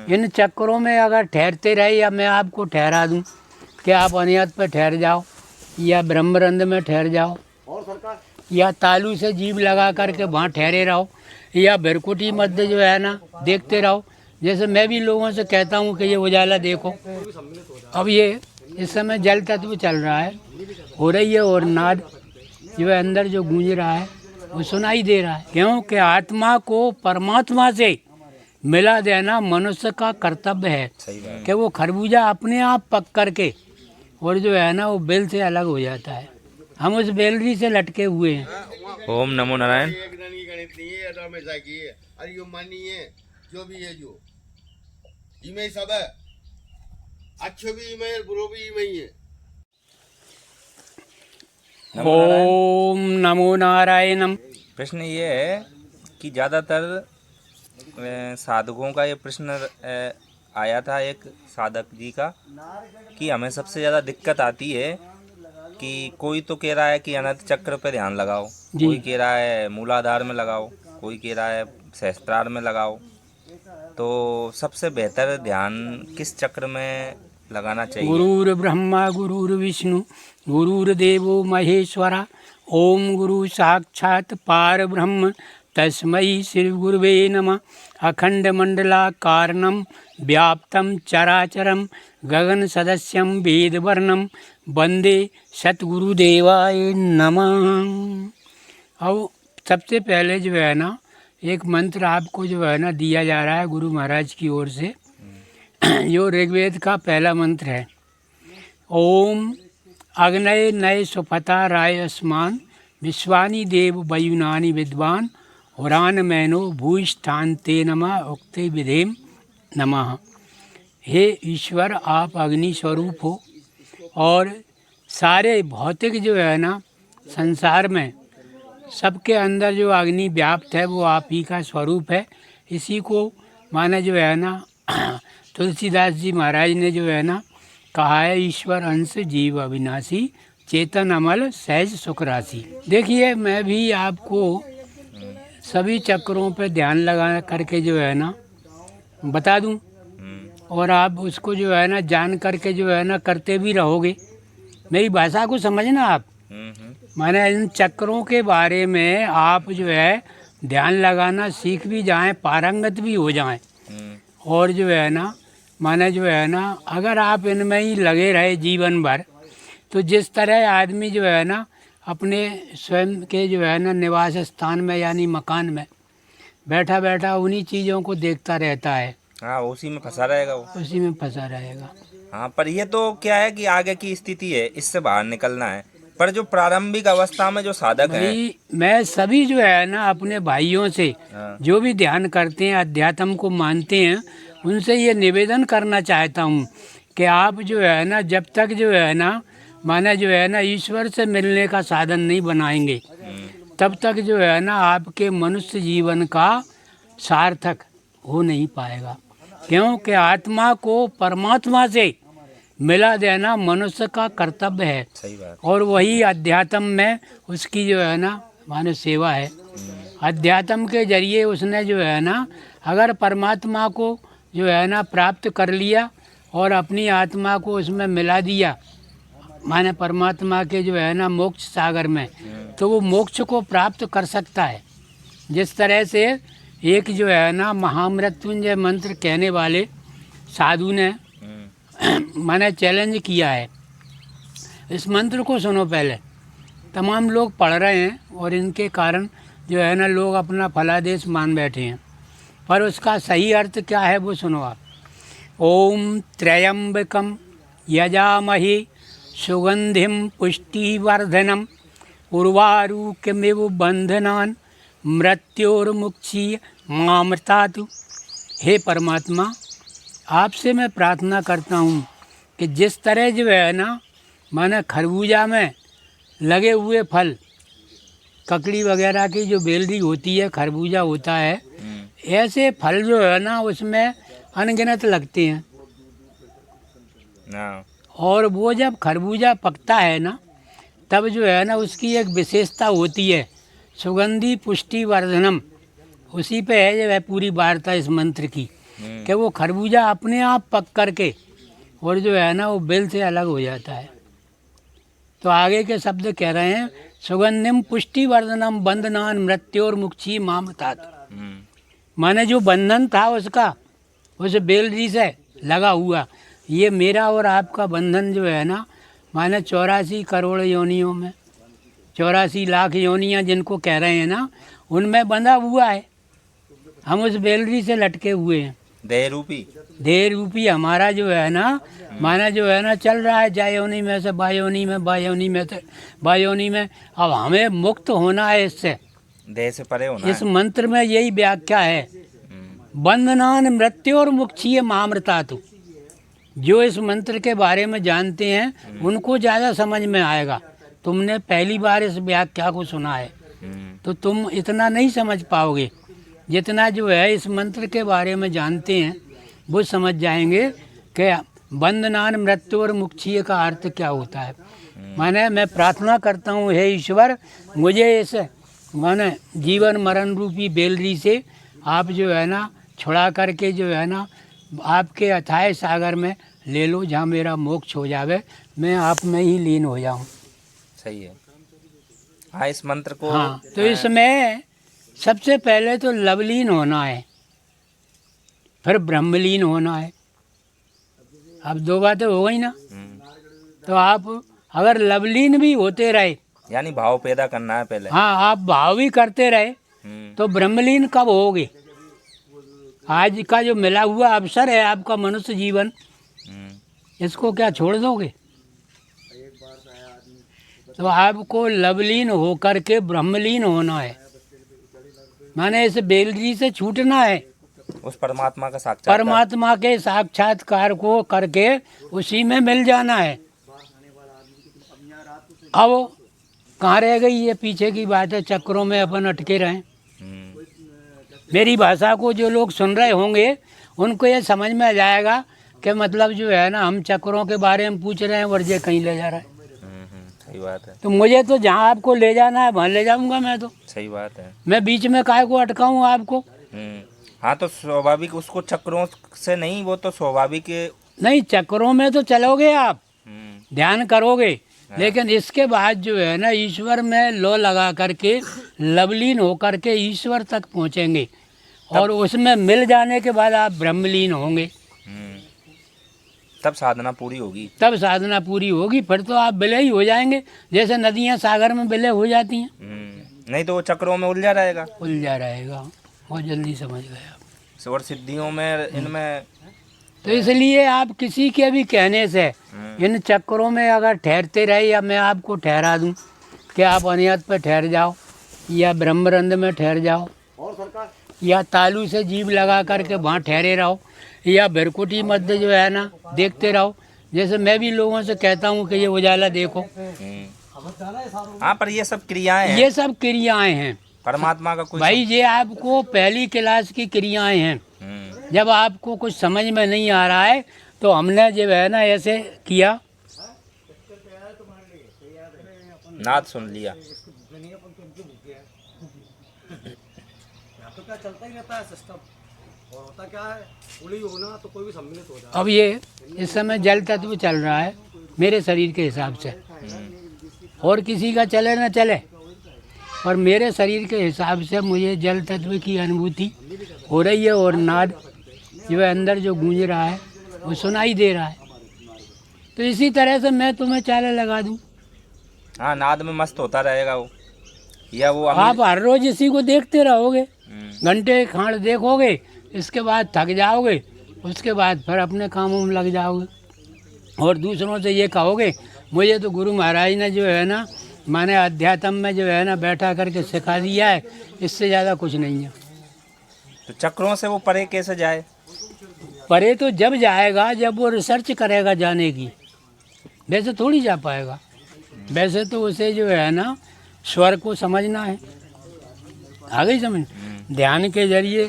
इन चक्करों में अगर ठहरते रहे या मैं आपको ठहरा दूं कि आप अनियत पे ठहर जाओ या ब्रह्मरंध में ठहर जाओ या तालू से जीभ लगा करके वहाँ ठहरे रहो या भरकुटी मध्य जो है ना देखते रहो। जैसे मैं भी लोगों से कहता हूँ कि ये उजाला देखो, अब ये इस समय जल तत्व चल रहा है, हो रही है और नाद जो है अंदर जो गूंज रहा है वो सुनाई दे रहा है, क्योंकि आत्मा को परमात्मा से मिला देना मनुष्य का कर्तव्य है कि वो खरबूजा अपने आप पक करके और जो है ना वो बेल से अलग हो जाता है। हम उस बेलरी से लटके हुए हैं। ओम नमो नारायण। जो भी है जो इमे सब है, अच्छे भी इमे बुरो भी इमे ही है। ओम नमो नारायणम। प्रश्न ये है कि ज़्यादातर साधकों का ये प्रश्न आया था एक साधक जी का कि हमें सबसे ज़्यादा दिक्कत आती है कि कोई तो कह रहा है कि अनंत चक्र पे ध्यान लगाओ, कोई कह रहा है मूलाधार में लगाओ, कोई कह रहा है सहस्त्रार में लगाओ, तो सबसे बेहतर ध्यान किस चक्र में लगाना चाहिए? गुरुर ब्रह्मा गुरुर विष्णु गुरुर्देवो महेश्वरा ओम गुरु साक्षात पार ब्रह्म तस्मै श्री गुरुवे नमः। अखंड मंडलाकारणं व्याप्तं चराचरं गगन सदस्यं वेदवर्णं वंदे सतगुरुदेवाय नमः। अब सबसे पहले जो है ना एक मंत्र आपको जो है ना दिया जा रहा है गुरु महाराज की ओर से, जो ऋग्वेद का पहला मंत्र है। ओम अग्नये नये सुफता राय अस्मान विश्वानि देव वयुनानि विद्वान हुरान मैनो भूष्ठान्ते नमः उक्ते विधेम नमः। हे ईश्वर, आप अग्नि स्वरूप हो और सारे भौतिक जो है ना संसार में सबके अंदर जो अग्नि व्याप्त है वो आप ही का स्वरूप है। इसी को माना जो है ना तुलसीदास जी महाराज ने जो है ना कहा है, ईश्वर अंश जीव अविनाशी चेतन अमल सहज सुख राशि। देखिए मैं भी आपको सभी चक्रों पे ध्यान लगा करके जो है ना बता दूं और आप उसको जो है ना जान करके जो है ना करते भी रहोगे। मेरी भाषा को समझना आप, माने इन चक्रों के बारे में आप जो है ध्यान लगाना सीख भी जाएं, पारंगत भी हो जाएं और जो है ना माने जो है ना अगर आप इनमें ही लगे रहे जीवन भर तो जिस तरह आदमी जो है ना अपने स्वयं के जो है ना निवास स्थान में यानी मकान में बैठा बैठा उन्हीं चीज़ों को देखता रहता है, हाँ उसी में फंसा रहेगा वो, उसी में फंसा रहेगा। हाँ पर ये तो क्या है कि आगे की स्थिति है, इससे बाहर निकलना है। पर जो प्रारंभिक अवस्था में जो साधक है, मैं सभी जो है ना अपने भाइयों से हाँ। जो भी ध्यान करते हैं अध्यात्म को मानते हैं उनसे ये निवेदन करना चाहता हूँ कि आप जो है ना जब तक जो है ना माना जो है ना ईश्वर से मिलने का साधन नहीं बनाएंगे तब तक जो है ना आपके मनुष्य जीवन का सार्थक हो नहीं पाएगा, क्योंकि आत्मा को परमात्मा से मिला देना मनुष्य का कर्तव्य है। सही बात। और वही अध्यात्म में उसकी जो है ना मानो सेवा है। अध्यात्म के जरिए उसने जो है ना अगर परमात्मा को जो है ना प्राप्त कर लिया और अपनी आत्मा को उसमें मिला दिया माने परमात्मा के जो है ना मोक्ष सागर में, तो वो मोक्ष को प्राप्त कर सकता है। जिस तरह से एक जो है ना महामृत्युंजय मंत्र कहने वाले साधु ने मैंने चैलेंज किया है। इस मंत्र को सुनो, पहले तमाम लोग पढ़ रहे हैं और इनके कारण जो है ना लोग अपना फलादेश मान बैठे हैं, पर उसका सही अर्थ क्या है वो सुनो आप। ओम त्र्यंबकम यजामहे सुगंधिम पुष्टिवर्धनम उर्वारुकमिव बंधनान मृत्योर्मुक्षीय मामृतातु। हे परमात्मा, आपसे मैं प्रार्थना करता हूँ कि जिस तरह जो है ना माने खरबूजा में लगे हुए फल, ककड़ी वगैरह की जो बेलरी होती है खरबूजा होता है, ऐसे फल जो है ना उसमें अनगिनत लगते हैं। और वो जब खरबूजा पकता है ना तब जो है ना उसकी एक विशेषता होती है, सुगंधि पुष्टि वर्धनम। उसी पे है जो है पूरी वार्ता इस मंत्र की कि वो खरबूजा अपने आप पक करके और जो है ना वो बेल से अलग हो जाता है। तो आगे के शब्द कह रहे हैं सुगंधिम पुष्टिवर्धनम बंधनान मृत्योर मुक्षी मामतात। माने जो बंधन था उसका उस बेलरी से लगा हुआ, ये मेरा और आपका बंधन जो है ना, माने 84 करोड़ योनियों में 84 लाख योनियाँ जिनको कह रहे हैं ना, उनमें बंधा हुआ है। हम उस बेलरी से लटके हुए हैं। देह रूपी हमारा जो है ना, माना जो है ना चल रहा है जायोनी में से बायोनी में, बायोनी में से बायोनी में। अब हमें मुक्त होना है इससे, देह से परे होना इस मंत्र में यही व्याख्या है। बंधनान मृत्यु और मुक्षीय मामृतातु। जो इस मंत्र के बारे में जानते हैं उनको ज़्यादा समझ में आएगा। तुमने पहली बार इस व्याख्या को सुना है तो तुम इतना नहीं समझ पाओगे। जितना जो है इस मंत्र के बारे में जानते हैं वो समझ जाएंगे कि बंधनान मृत्यु और मुक्षीय का अर्थ क्या होता है। माने मैं प्रार्थना करता हूँ, हे ईश्वर, मुझे इस माने जीवन मरण रूपी बेलरी से आप जो है ना छुड़ा करके जो है ना आपके अथाह सागर में ले लो, जहाँ मेरा मोक्ष हो जावे, मैं आप में ही लीन हो जाऊँ। सही है। हाँ, इस मंत्र को हाँ, तो इसमें सबसे पहले तो लवलीन होना है, फिर ब्रह्मलीन होना है। अब दो बातें हो गई ना। तो आप अगर लवलीन भी होते रहे, यानी भाव पैदा करना है पहले। हाँ, आप भाव भी करते रहे तो ब्रह्मलीन कब होगे? आज का जो मिला हुआ अवसर है आपका मनुष्य जीवन, इसको क्या छोड़ दोगे? तो आपको लवलीन होकर के ब्रह्मलीन होना है। माने इस बेलजी से छूटना है, उस परमात्मा का साक्षात्कार, परमात्मा के साक्षात्कार को करके उसी में मिल जाना है। अब कहाँ रह गई ये पीछे की बात है, चक्रों में अपन अटके रहें। मेरी भाषा को जो लोग सुन रहे होंगे उनको ये समझ में आ जाएगा कि मतलब जो है ना हम चक्रों के बारे में पूछ रहे हैं और ये कहीं ले जा रहा है। सही बात है। तो मुझे तो जहाँ आपको ले जाना है वहाँ ले जाऊंगा मैं तो। सही बात है। मैं बीच में काहे को अटकाऊँ आपको? हाँ, तो स्वाभाविक उसको चक्रों से नहीं, वो तो स्वाभाविक नहीं, चक्रों में तो चलोगे आप, ध्यान करोगे, लेकिन इसके बाद जो है ना ईश्वर में लो लगा करके लवलीन होकर के ईश्वर तक पहुँचेंगे और उसमें मिल जाने के बाद आप ब्रह्मलीन होंगे। तब साधना पूरी होगी। तब साधना पूरी होगी, फिर तो आप विलय ही हो जाएंगे, जैसे नदियाँ सागर में विलय हो जाती हैं। नहीं तो वो चक्रों में उलझा रहेगा। उलझा रहेगा, बहुत जल्दी समझ गए आप। और सिद्धियों में इनमें तो इसलिए आप किसी के भी कहने से इन चक्रों में अगर ठहरते रहे, या मैं आपको ठहरा दूं कि आप अनियत पे ठहर जाओ या ब्रह्मरंध में ठहर जाओ या तालू से जीभ लगा करके वहाँ ठहरे रहो या भरकुटी मध्य जो है ना देखते रहो। जैसे मैं भी लोगों से कहता हूँ कि ये उजाला देखो। हाँ, पर ये सब क्रियाएं हैं। ये सब क्रियाएं हैं परमात्मा का कोई भाई, ये आपको पहली क्लास की क्रियाएं हैं। जब आपको कुछ समझ में नहीं आ रहा है तो हमने जो है ना ऐसे किया, नाद सुन लिया। तो क्या चलता ही रहता है सिस्टम, और होता क्या है उली होना तो कोई भी सम्मिलित हो जाए। अब ये इस समय जल तत्व चल रहा है मेरे शरीर के हिसाब से, और किसी का चले ना चले, और मेरे शरीर के हिसाब से मुझे जल तत्व की अनुभूति हो रही है और नाद जो है अंदर जो गूंज रहा है वो सुनाई दे रहा है। तो इसी तरह से मैं तुम्हें चाले लगा दूं। हाँ, नाद में मस्त होता रहेगा वो, या वो आप हर रोज इसी को देखते रहोगे, घंटे खाड़ देखोगे, इसके बाद थक जाओगे, उसके बाद फिर अपने कामों में लग जाओगे और दूसरों से ये कहोगे मुझे तो गुरु महाराज ने जो है ना माने अध्यात्म में जो है ना बैठा करके सिखा दिया है, इससे ज़्यादा कुछ नहीं है। तो चक्रों से वो परे कैसे जाए? परे तो जब जाएगा जब वो रिसर्च करेगा जाने की, वैसे थोड़ी जा पाएगा। वैसे तो उसे जो है ना स्वर को समझना है, आ गई समझ, ध्यान के जरिए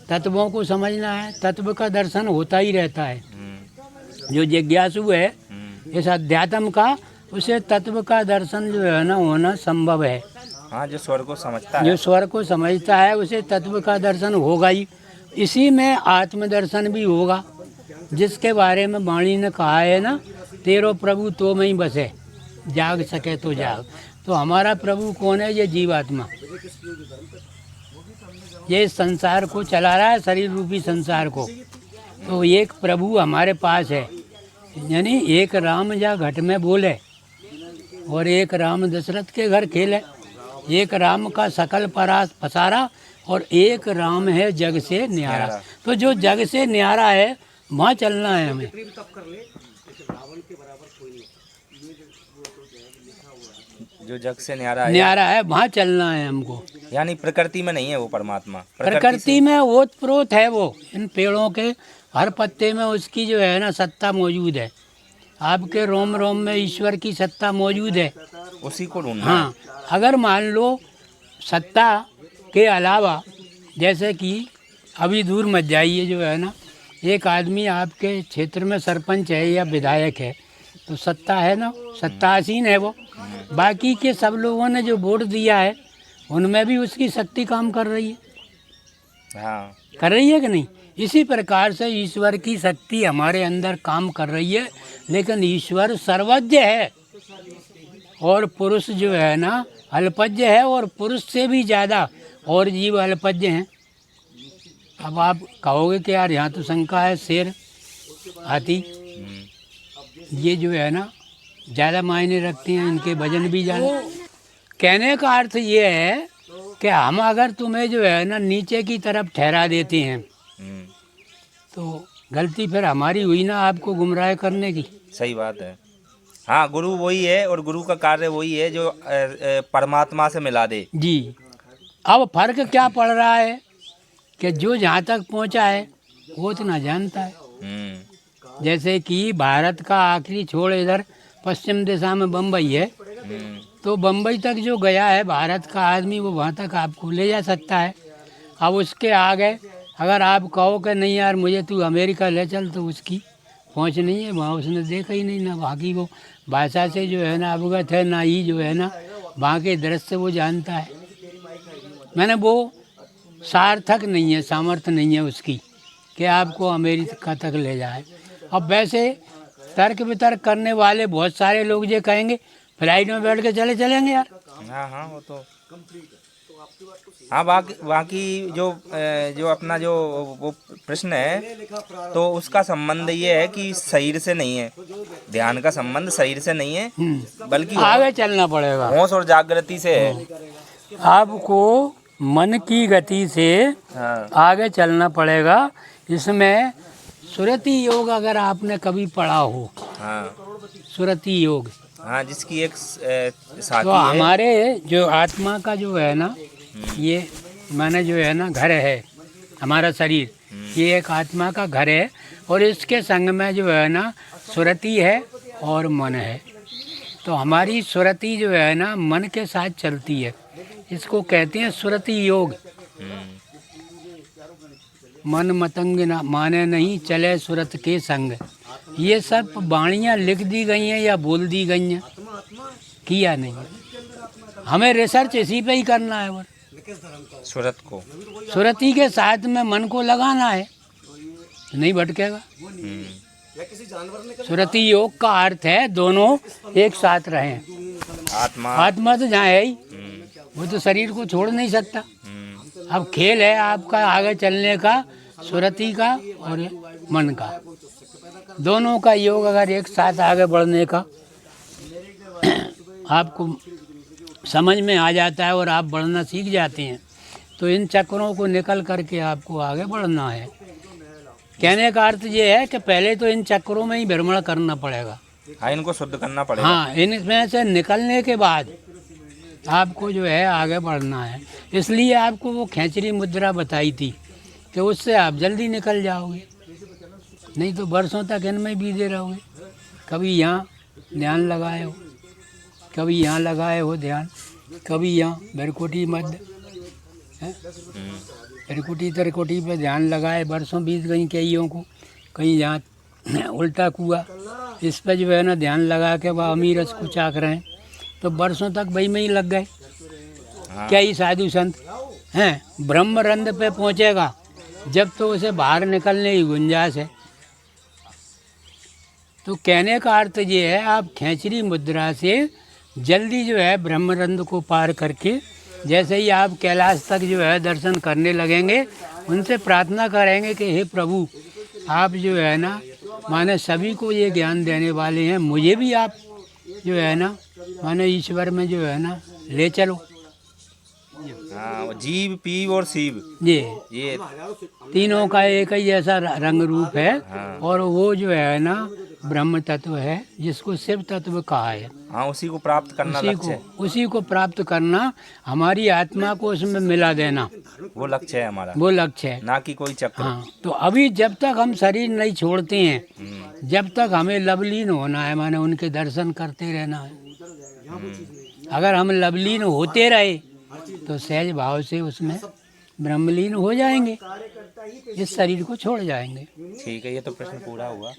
तत्वों को समझना है, तत्व का दर्शन होता ही रहता है। जो जिज्ञासु है इस अध्यात्म का, उसे तत्व का दर्शन जो है ना होना संभव है। हाँ, जो स्वर को समझता है, जो स्वर को समझता है उसे तत्व का दर्शन होगा ही, इसी में आत्मदर्शन भी होगा, जिसके बारे में वाणी ने कहा है ना, तेरो प्रभु तो में ही बसे, जाग सके तो जाग। तो हमारा प्रभु कौन है? ये जीवात्मा, ये इस संसार को चला रहा है, शरीर रूपी संसार को। तो एक प्रभु हमारे पास है, यानी एक राम जा घट में बोले और एक राम दशरथ के घर खेले, एक राम का सकल परास पसारा और एक राम है जग से न्यारा। तो जो जग से न्यारा है वहाँ चलना है हमें। जो जग से न्यारा है वहाँ चलना है हमको। यानी प्रकृति में नहीं है वो परमात्मा, प्रकृति में ओत प्रोत है वो। इन पेड़ों के हर पत्ते में उसकी जो है ना सत्ता मौजूद है। आपके रोम रोम में ईश्वर की सत्ता मौजूद है, उसी को ढूंढना। हाँ, अगर मान लो सत्ता के अलावा, जैसे कि अभी दूर मत जाइए, जो है ना एक आदमी आपके क्षेत्र में सरपंच है या विधायक है, तो सत्ता है ना, सत्तासीन है वो। बाकी के सब लोगों ने जो वोट दिया है उनमें भी उसकी शक्ति काम कर रही है। हाँ, कर रही है कि नहीं? इसी प्रकार से ईश्वर की शक्ति हमारे अंदर काम कर रही है, लेकिन ईश्वर सर्वज्ञ है और पुरुष जो है ना अल्पज्ञ है, और पुरुष से भी ज़्यादा और जीव अल्पज्ञ हैं। अब आप कहोगे कि यार यहाँ तो शंका है, शेर हाथी ये जो है ना ज़्यादा मायने रखते हैं, इनके वजन भी ज़्यादा। कहने का अर्थ ये है कि हम अगर तुम्हें जो है ना नीचे की तरफ ठहरा देते हैं तो गलती फिर हमारी हुई ना, आपको गुमराह करने की। सही बात है। हाँ, गुरु वही है और गुरु का कार्य वही है जो परमात्मा से मिला दे। जी, अब फर्क क्या पड़ रहा है कि जो जहाँ तक पहुँचा है वो इतना जानता है। जैसे कि भारत का आखिरी छोड़ इधर पश्चिम दिशा में बम्बई है, तो बम्बई तक जो गया है भारत का आदमी, वो वहाँ तक आपको ले जा सकता है। अब उसके आगे अगर आप कहो कि नहीं यार मुझे तू अमेरिका ले चल, तो उसकी पहुँच नहीं है, वहाँ उसने देखा ही नहीं, ना वहाँ की वो भाषा से जो है ना अवगत है, ना ही जो है ना वहाँ के दृश्य से वो जानता है। मैंने वो सार्थक नहीं है, सामर्थ्य नहीं है उसकी कि आपको अमेरिका तक ले जाए। अब वैसे तर्क वितर्क करने वाले बहुत सारे लोग ये कहेंगे फ्लाइट में बैठ के चलेंगे यार। हाँ हाँ, वो तो हाँ। बाकी जो अपना जो वो प्रश्न है, तो उसका संबंध ये है कि शरीर से नहीं है, ध्यान का संबंध शरीर से नहीं है, बल्कि आगे चलना पड़ेगा, होश और जागृति से है। आपको मन की गति से आगे चलना पड़ेगा। इसमें सुरति योग अगर आपने कभी पढ़ा हो, हाँ, सुरति योग, हाँ, जिसकी एक साथी तो हमारे जो आत्मा का जो है ना, ये माने जो है ना घर है हमारा शरीर, ये एक आत्मा का घर है, और इसके संग में जो है ना सुरति है और मन है। तो हमारी सुरति जो है ना मन के साथ चलती है, इसको कहते हैं सुरति योग। मन मतंग न माने नहीं, चले सुरत के संग। ये सब वाणियाँ लिख दी गई हैं या बोल दी गई हैं, किया नहीं। हमें रिसर्च इसी पे ही करना है, सुरत को, सुरति के साथ में मन को लगाना है, नहीं भटकेगा। सुरति योग का अर्थ है दोनों एक साथ रहें। आत्मा तो जहाँ है ही, वो तो शरीर को छोड़ नहीं सकता। अब खेल है आपका आगे चलने का, सुरति का और मन का, दोनों का योग अगर एक साथ आगे बढ़ने का आपको समझ में आ जाता है और आप बढ़ना सीख जाते हैं, तो इन चक्रों को निकल करके आपको आगे बढ़ना है। कहने का अर्थ ये है कि पहले तो इन चक्रों में ही भ्रमण करना पड़ेगा। हाँ, इनको शुद्ध करना पड़ेगा। हाँ, इनमें से निकलने के बाद आपको जो है आगे बढ़ना है। इसलिए आपको वो खेचरी मुद्रा बताई थी कि उससे आप जल्दी निकल जाओगे, नहीं तो बरसों तक इनमें बीते रहोगे। कभी यहाँ ध्यान लगाए हो, कभी यहाँ लगाए हो ध्यान, कभी यहाँ भरकोटी मध्य भरकोटी तरकोटी पे ध्यान लगाए, बरसों बीत गई कईयों को। कहीं यहाँ उल्टा कुआ, इस पर जो है ना ध्यान लगा के वह अमीरस को चाक रहे हैं, तो बरसों तक वही में ही लग गए। क्या ही साधु संत हैं, ब्रह्म रंध पे पहुँचेगा जब तो उसे बाहर निकलने की गुंजाइश है। तो कहने का अर्थ ये है, आप खेचरी मुद्रा से जल्दी जो है ब्रह्मरंध्र को पार करके, जैसे ही आप कैलाश तक जो है दर्शन करने लगेंगे, उनसे प्रार्थना करेंगे कि हे प्रभु, आप जो है ना माने सभी को ये ज्ञान देने वाले हैं, मुझे भी आप जो है ना माने ईश्वर में जो है ना ले चलो। हाँ, जीव पीव और शिव ये तीनों का एक ही जैसा रंग रूप है। हाँ। और वो जो है ना ब्रह्म तत्व है, जिसको शिव तत्व कहा है। हाँ, उसी को प्राप्त करना लक्ष्य है। उसी को प्राप्त करना, हमारी आत्मा को उसमें मिला देना, वो लक्ष्य है हमारा, वो लक्ष्य है, ना कि कोई चक्र। हाँ। तो अभी जब तक हम शरीर नहीं छोड़ते हैं, जब तक हमें लवलीन होना है, माने उनके दर्शन करते रहना है। अगर हम लवलीन होते रहे तो सहज भाव से उसमें ब्रह्मलीन हो जाएंगे, इस शरीर को छोड़ जाएंगे। ठीक है, ये तो प्रश्न पूरा हुआ।